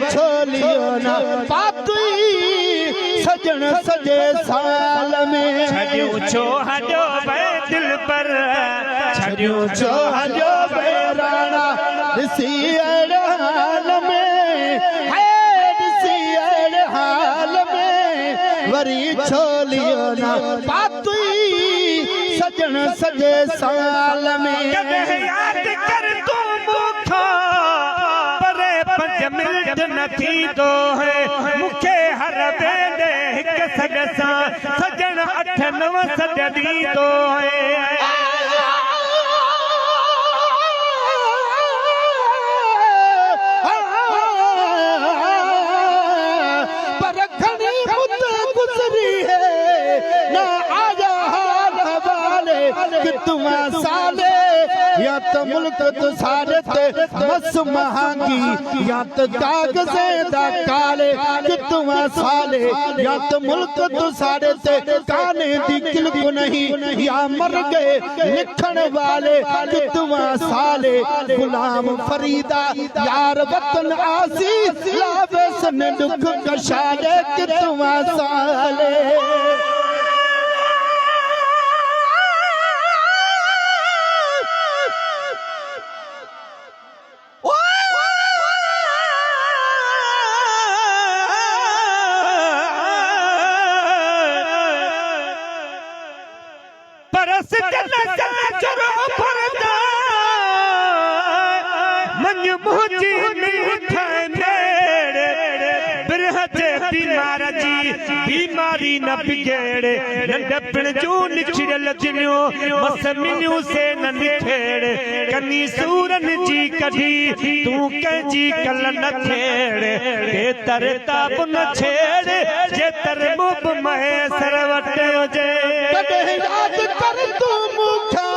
छोलियो ना पातुई सजन सजे साल में छड़ियो छो हजो बे दिल पर छड़ियो छो हजो बे राणा ऋषि हाल में ऋषि हाल में वरी छोलियो ना पातुई सजन सजे साल में याद कर तू मुखा परे 5 मिनट न थी तो है मुखे हर वेले हिक सग सां सजन 8-9 सजदी तो है पर घणी मुद गुजरी है ना आया हाल हवाले कि तुम साले या तो मुल्क तो सारे ते मस महंगी या तो कागज़े दा काले कि तुम साले या तो मुल्क तो सारे ते काने दी किलक नहीं या मर गए लिखण वाले कि तुम साले गुलाम फरीदा यार वतन आसी लावे सन दुख कशाले कि तुम साले बीमारी न बिगड़े नंढपण जो निछड़ल दिलियो मस मिलियो से न निखेड़े कनी सूरन जी कढी तू कंजी कल न छेड़े बेतर ताप न छेड़े जे तर मुब महे सरवटे जे कदे याद कर तू मुखा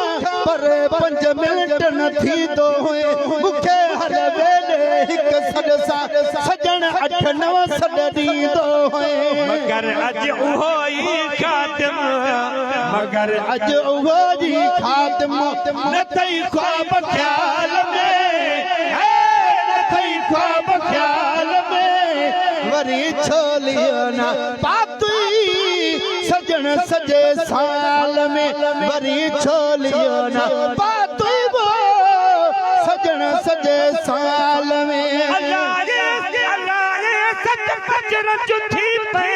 पर 5 मिनट न थी तो होए मुखे हर वेले हिक सदसा सजन 8-9 सददी तो होए मगर अज उहो ई खातिम मगर अज उहो जी खातिम न थई ख्वाब ख्याल में न थई ख्वाब ख्याल में वरी छोलियो ना पातुई सजन सजे साल में वरी छोलियो ना पातुई वो सजन सजे साल में अल्लाह ये सच फजर जुठी पे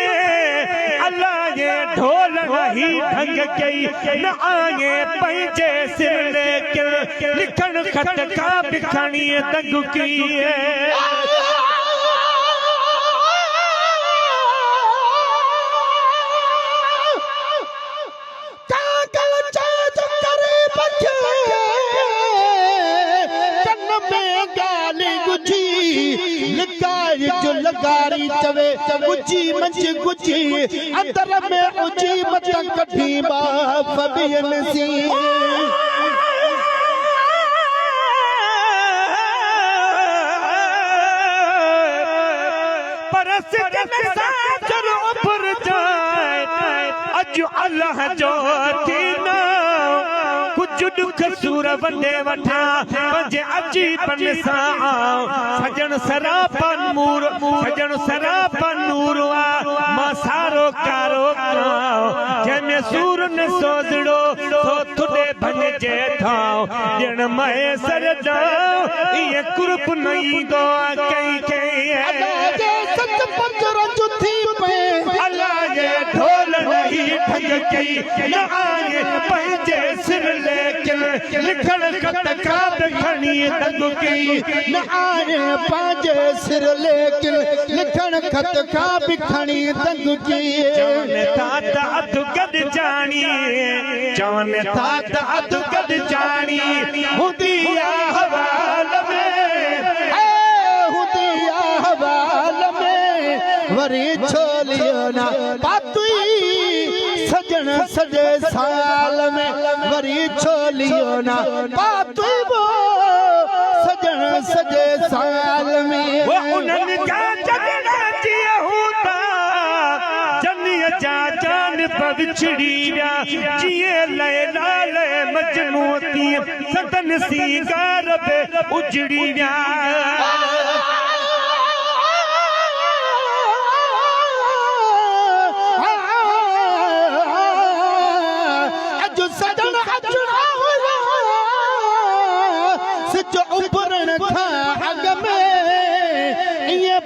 अल्लाह ये ढोल नहीं ढंग कई न आए पंहिंजे सिर लेकिन लिखण खत का बिखणी दंग की जो लगारी चवे गुची मंच गुची अंदर में उची मत कठी बाप बियन सी परस जन साजर ऊपर जाए अज अल्लाह जो दीना कुछ दुख सूर वंडे वठा पंजे अजी पन सां सजन सरापन मूर सजन सरापन नूर आ मां सारो कारो जंहिंमें सूर न सोजड़ो सो थुडे भन जे थाओ ॼण महे सर दाओ इहे कुर्ब नहीं दो कई कई सच पंजर जुथी पे अल्लाह ये ढोल नहीं ढंग कई न आए पंहिंजे सिर लेकिन लिखण खत का बिखणी दंग की न आए पंहिंजे सिर लेकिन लिखण खत का बिखणी दंग की चवन था त अधु गद जानी चवन था त अधु गद जानी हूंदी आ हवाल में हूंदी आ हवाल में वरी छोलियो ना पातुई सजन सजे साल में वरी छोलियो ना पातुई वो सजन सजे साल में वो उन्हनि जा जगड़ा जिया होता जन्नीअ जा जान पविछड़ी विया जिए लैला ले मजनू तीअं सदन सीगार पे उजड़ी विया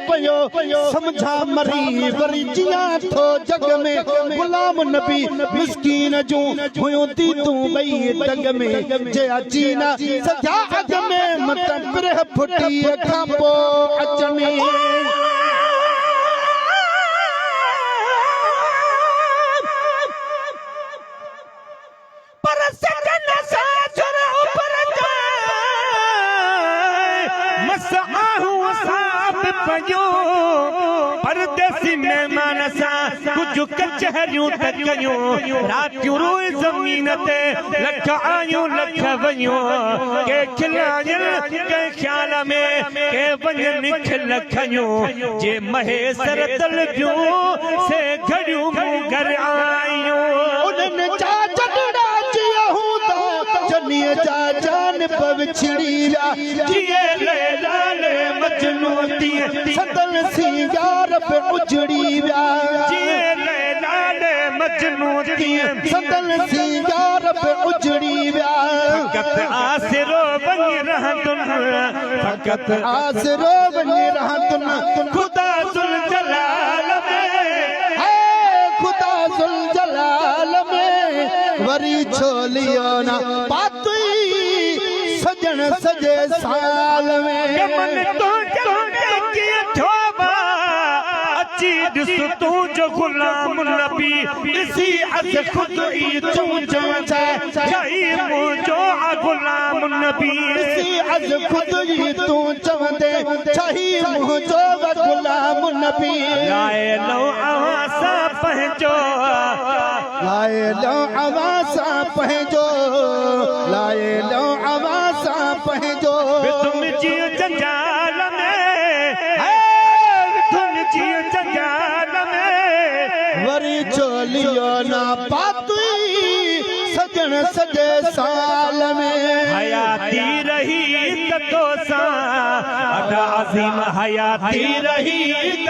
पयो समझा मरी वरी जिया थो जग में गुलाम नबी मिस्कीन जो हुयो ती तू बई दग में जे अची ना सजा अग में मत बिरह फुटी खां पो अचनी पर सजन सा जुर ऊपर जाए मसाहू साब पयो परदेसी मेहमान सा कुछ कचहरियूं त कयूं रातियूं रोए ज़मीन ते लख आयूं लख वयूं के खिलायन के ख्याल में के वञनि खिल खयूं जे महे सर तल बियूं से घड़ियूं मूं घर आयूं उन्हनि जा जॾड़ा जिया हूंदा जनीअ जा जान पव छिड़ी विया जिए लैला ले मजनू दिए सदन सिंगार पे उजड़ी विया जिए लैला ले मजनू दिए सदन सिंगार पे उजड़ी विया फकत आसरो बनी रहतुन फकत आसरो बनी रहतुन खुदा जुल जलाल में है खुदा जुल जलाल में वरी छोलियो ना पातुई सजन सजे साल में के मन तो की थोबा अची दिस तू जो गुलाम नबी इसी अस खुद ही तू जो जाई मुझो गुलाम नबी इसी अज खुद ही तू चवंदे छही मुझो गुलाम नबी लाए लो आवासा पहचो लाए लो आवासा पहजो लाए लो आवासा पहजो तुम जी जंजाल में तुम जी जंजाल में वरी चोलियो ना पातुई सजन सजे साल में हयाती रही तो सा अदा अजीम हयाती रही